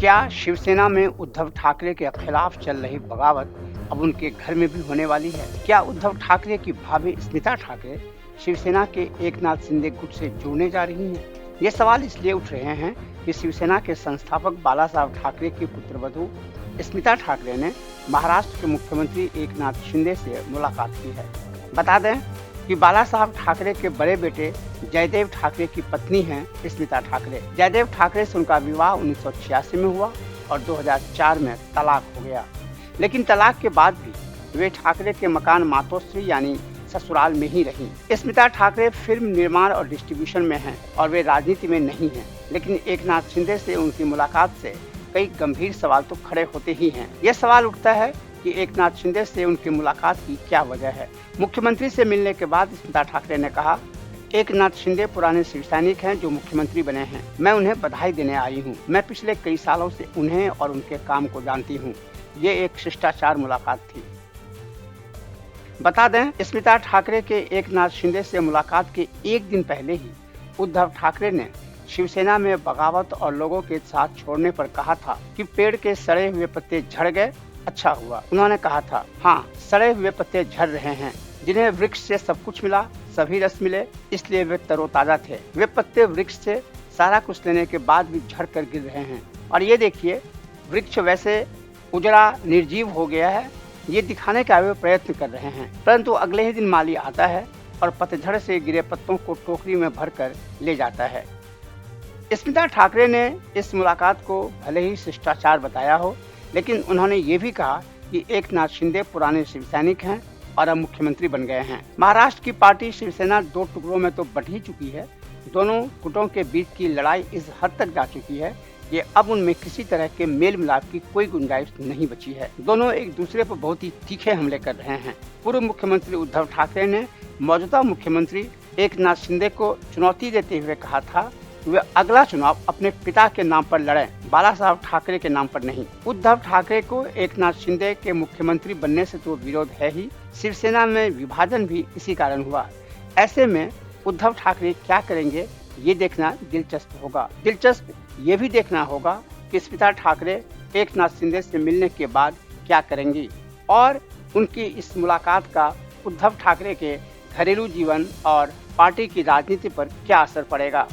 क्या शिवसेना में उद्धव ठाकरे के खिलाफ चल रही बगावत अब उनके घर में भी होने वाली है? क्या उद्धव ठाकरे की भाभी स्मिता ठाकरे शिवसेना के एकनाथ शिंदे गुट से जुड़ने जा रही हैं? ये सवाल इसलिए उठ रहे हैं कि शिवसेना के संस्थापक बाला साहब ठाकरे की पुत्रवधू स्मिता ठाकरे ने महाराष्ट्र के मुख्यमंत्री एकनाथ शिंदे से मुलाकात की है। बता दें कि बाला साहब ठाकरे के बड़े बेटे जयदेव ठाकरे की पत्नी हैं स्मिता ठाकरे। जयदेव ठाकरे से उनका विवाह 1986 में हुआ और 2004 में तलाक हो गया। लेकिन तलाक के बाद भी वे ठाकरे के मकान मातोश्री यानी ससुराल में ही रहीं। स्मिता ठाकरे फिल्म निर्माण और डिस्ट्रीब्यूशन में हैं और वे राजनीति में नहीं हैं। लेकिन एकनाथ शिंदे से उनकी मुलाकात से कई गंभीर सवाल तो खड़े होते ही हैं। यह सवाल उठता है कि एकनाथ शिंदे से उनकी मुलाकात की क्या वजह है। मुख्यमंत्री से मिलने के बाद स्मिता ठाकरे ने कहा, एकनाथ शिंदे पुराने शिव सैनिक हैं जो मुख्यमंत्री बने हैं। मैं उन्हें बधाई देने आई हूं। मैं पिछले कई सालों से उन्हें और उनके काम को जानती हूं। ये एक शिष्टाचार मुलाकात थी। बता दें, स्मिता ठाकरे के एकनाथ शिंदे से मुलाकात के एक दिन पहले ही उद्धव ठाकरे ने शिवसेना में बगावत और लोगों के साथ छोड़ने पर कहा था कि पेड़ के सड़े हुए पत्ते झड़ गए, अच्छा हुआ। उन्होंने कहा था, हाँ, सड़े हुए पत्ते झड़ रहे हैं, जिन्हें वृक्ष से सब कुछ मिला, सभी रस मिले, इसलिए वे तरोताजा थे। वे पत्ते वृक्ष से सारा कुछ लेने के बाद भी झड़ कर गिर रहे हैं। और ये देखिए, वृक्ष वैसे उजड़ा निर्जीव हो गया है, ये दिखाने का वे प्रयत्न कर रहे हैं। परंतु अगले ही दिन माली आता है और पतझड़ से गिरे पत्तों को टोकरी में भरकर ले जाता है। स्मिता ठाकरे ने इस मुलाकात को भले ही शिष्टाचार बताया हो, लेकिन उन्होंने ये भी कहा कि एकनाथ शिंदे पुराने शिव सैनिक हैं और अब मुख्यमंत्री बन गए हैं। महाराष्ट्र की पार्टी शिवसेना दो टुकड़ों में तो बंट ही चुकी है। दोनों गुटों के बीच की लड़ाई इस हद तक जा चुकी है कि अब उनमें किसी तरह के मेल मिलाप की कोई गुंजाइश नहीं बची है। दोनों एक दूसरे पर बहुत ही तीखे हमले कर रहे हैं। पूर्व मुख्यमंत्री उद्धव ठाकरे ने मौजूदा मुख्यमंत्री एकनाथ शिंदे को चुनौती देते हुए कहा था वे अगला चुनाव अपने पिता के नाम पर लड़ें, बाला साहब ठाकरे के नाम पर नहीं। उद्धव ठाकरे को एकनाथ शिंदे के मुख्यमंत्री बनने से तो विरोध है ही, शिवसेना में विभाजन भी इसी कारण हुआ। ऐसे में उद्धव ठाकरे क्या करेंगे, ये देखना दिलचस्प होगा। दिलचस्प ये भी देखना होगा कि स्मिता ठाकरे एकनाथ शिंदे से मिलने के बाद क्या करेंगी और उनकी इस मुलाकात का उद्धव ठाकरे के घरेलू जीवन और पार्टी की राजनीति पर क्या असर पड़ेगा।